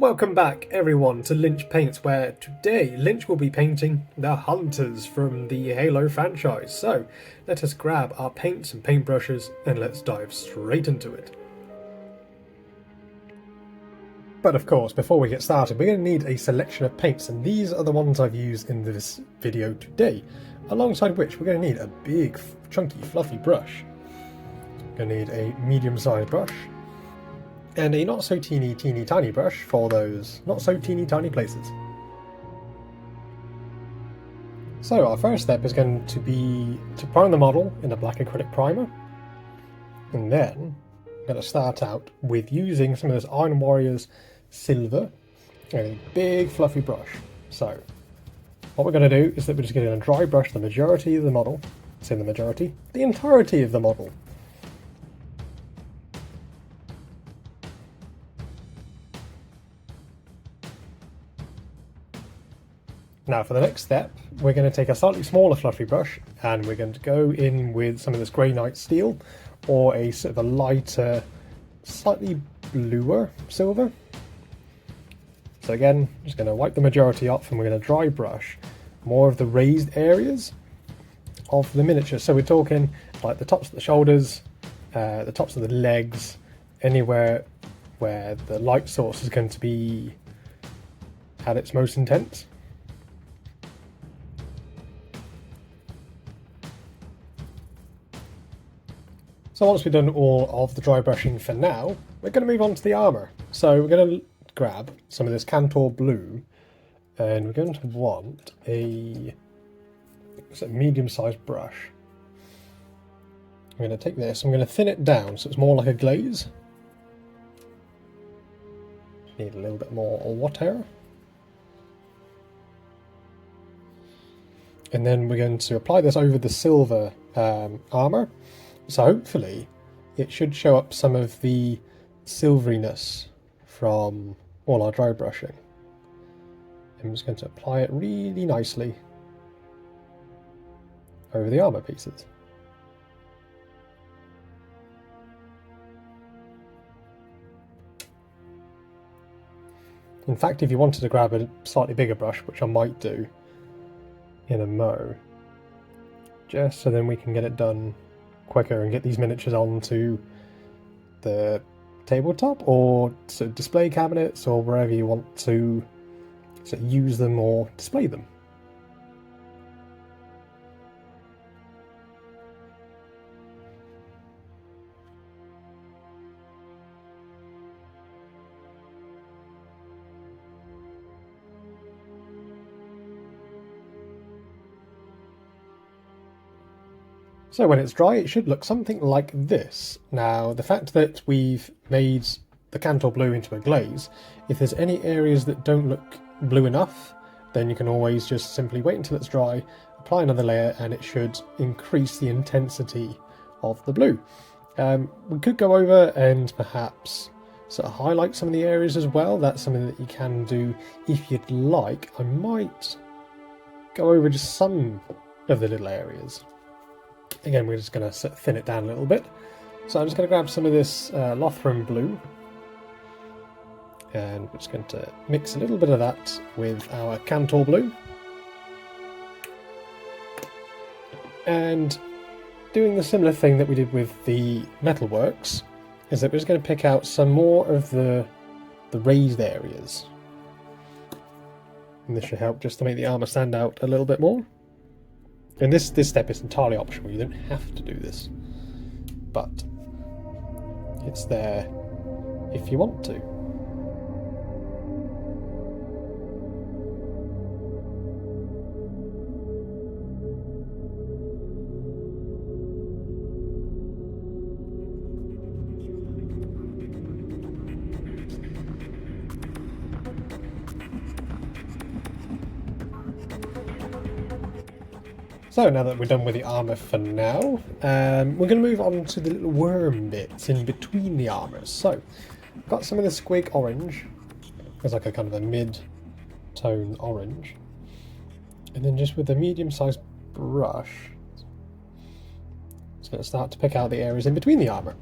Welcome back everyone to Lynch Paints, where today Lynch will be painting the Hunters from the Halo franchise. So let us grab our paints and paintbrushes and let's dive straight into it. But of course, before we get started, we're going to need a selection of paints, and these are the ones I've used in this video today, alongside which we're going to need a big, chunky, fluffy brush. We're going to need a medium-sized brush, and a not so teeny tiny brush for those not so teeny tiny places. So our first step is going to be to prime the model in a black acrylic primer, and then I'm going to start out with using some of this Iron Warriors silver and a big fluffy brush. So what we're going to do is that we're just going to dry brush the majority of the model, say the entirety of the model. Now for the next step, we're going to take a slightly smaller fluffy brush and we're going to go in with some of this Grey Knight steel, or a sort of a lighter, slightly bluer silver. So again, just going to wipe the majority off and we're going to dry brush more of the raised areas of the miniature. So we're talking like the tops of the shoulders, the tops of the legs, anywhere where the light source is going to be at its most intense. So once we've done all of the dry brushing for now, we're going to move on to the armour. So we're going to grab some of this Cantor blue, and we're going to want a medium-sized brush. I'm going to take this, I'm going to thin it down so it's more like a glaze. Need a little bit more water. And then we're going to apply this over the silver armour. So hopefully it should show up some of the silveriness from all our dry brushing. I'm just going to apply it really nicely over the armour pieces. In fact, if you wanted to grab a slightly bigger brush, which I might do in a mo, just so then we can get it done quicker and get these miniatures onto the tabletop or sort of display cabinets or wherever you want to sort of use them or display them. So when it's dry, it should look something like this. Now, the fact that we've made the Cantor blue into a glaze, if there's any areas that don't look blue enough, then you can always just simply wait until it's dry, apply another layer, and it should increase the intensity of the blue. We could go over and perhaps sort of highlight some of the areas as well. That's something that you can do if you'd like. I might go over just some of the little areas. Again, we're just going to thin it down a little bit. So I'm just going to grab some of this Lothram blue, and we're just going to mix a little bit of that with our Cantor blue. And doing the similar thing that we did with the metalworks, is that we're just going to pick out some more of the raised areas. And this should help just to make the armour stand out a little bit more. And this step is entirely optional, you don't have to do this, but it's there if you want to. So now that we're done with the armour for now, we're going to move on to the little worm bits in between the armours. So, I've got some of the squig orange, it's like a kind of a mid-tone orange, and then just with a medium-sized brush, it's going to start to pick out the areas in between the armour.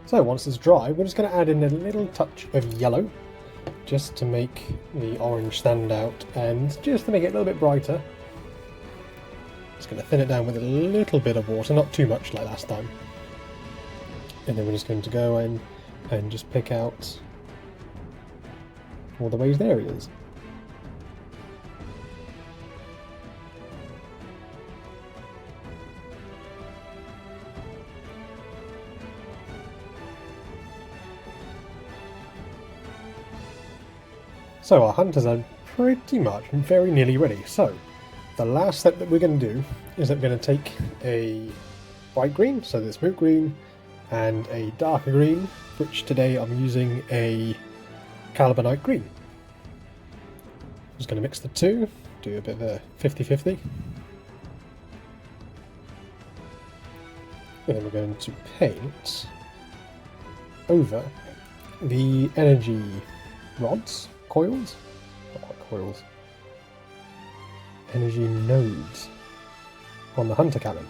So once it's dry, we're just going to add in a little touch of yellow, just to make the orange stand out and just to make it a little bit brighter. Just going to thin it down with a little bit of water, not too much like last time. And then we're just going to go in and just pick out all the raised areas. So our hunters are pretty much very nearly ready. So the last step that we're going to do is that we're going to take a bright green, so this moot green, and a darker green, which today I'm using a carbonite green. I'm just going to mix the two, do a bit of a 50-50. And then we're going to paint over the energy rods. Coils? Not quite coils. Energy nodes on the hunter cannon.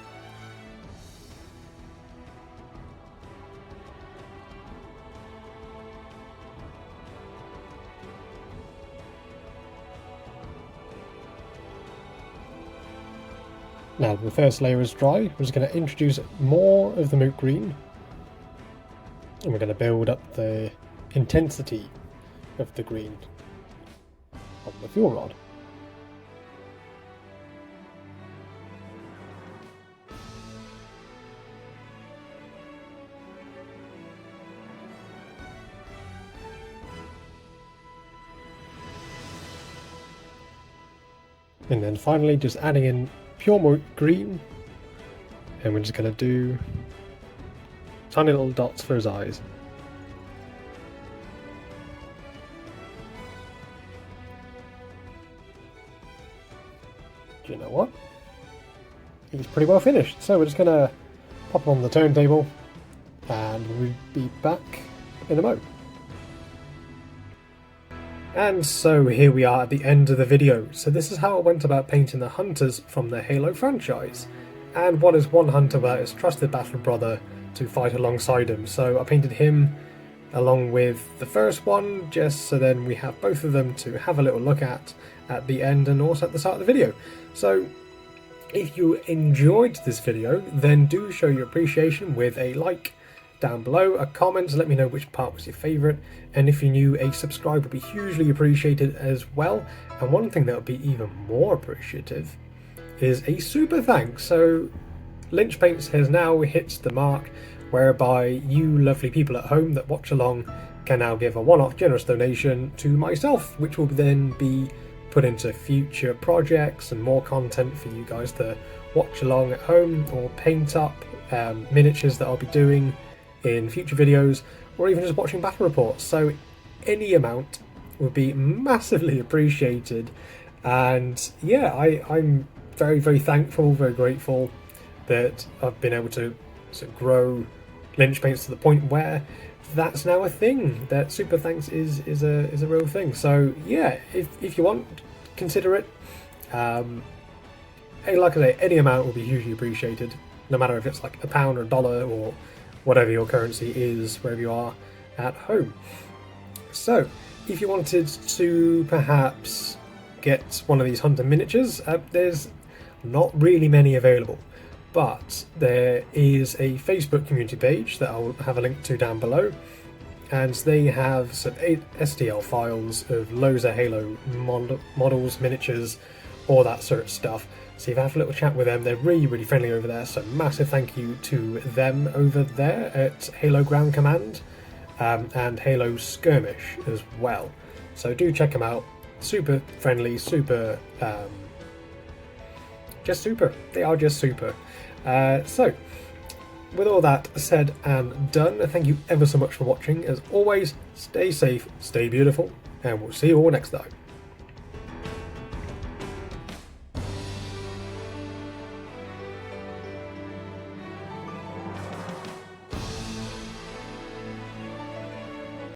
Now the first layer is dry, we're just going to introduce more of the moot green, and we're going to build up the intensity of the green on the fuel rod. And then finally just adding in pure moot green, and we're just going to do tiny little dots for his eyes. Do you know what? He's pretty well finished, so we're just going to pop him on the turntable and we'll be back in a mo. And so here we are at the end of the video. So this is how I went about painting the hunters from the Halo franchise. And what is one hunter without his trusted battle brother to fight alongside him? So I painted him along with the first one, just so then we have both of them to have a little look at the end and also at the start of the video. So if you enjoyed this video, then do show your appreciation with a like down below, a comment to let me know which part was your favourite, and if you're new, a subscribe would be hugely appreciated as well. And one thing that would be even more appreciative is a super thanks. So Lynch Paints has now hit the mark whereby you lovely people at home that watch along can now give a one-off generous donation to myself, which will then be put into future projects and more content for you guys to watch along at home or paint up miniatures that I'll be doing in future videos, or even just watching battle reports. So any amount would be massively appreciated. And yeah, I'm very, very thankful, very grateful that I've been able to sort of grow Lynch Paints to the point where that's now a thing, that super thanks is a real thing. So yeah, if you want, consider it. Like I say, any amount will be hugely appreciated, no matter if it's like £1 or $1 or whatever your currency is wherever you are at home. So if you wanted to perhaps get one of these hunter miniatures, there's not really many available, but there is a Facebook community page that I'll have a link to down below, and they have some 8 STL files of loads of Halo models, miniatures, all that sort of stuff. So you've had a little chat with them, they're really, really friendly over there, so massive thank you to them over there at Halo Ground Command and Halo Skirmish as well. So do check them out, super friendly, super, just super, they are just super. So, with all that said and done, thank you ever so much for watching. As always, stay safe, stay beautiful, and we'll see you all next time.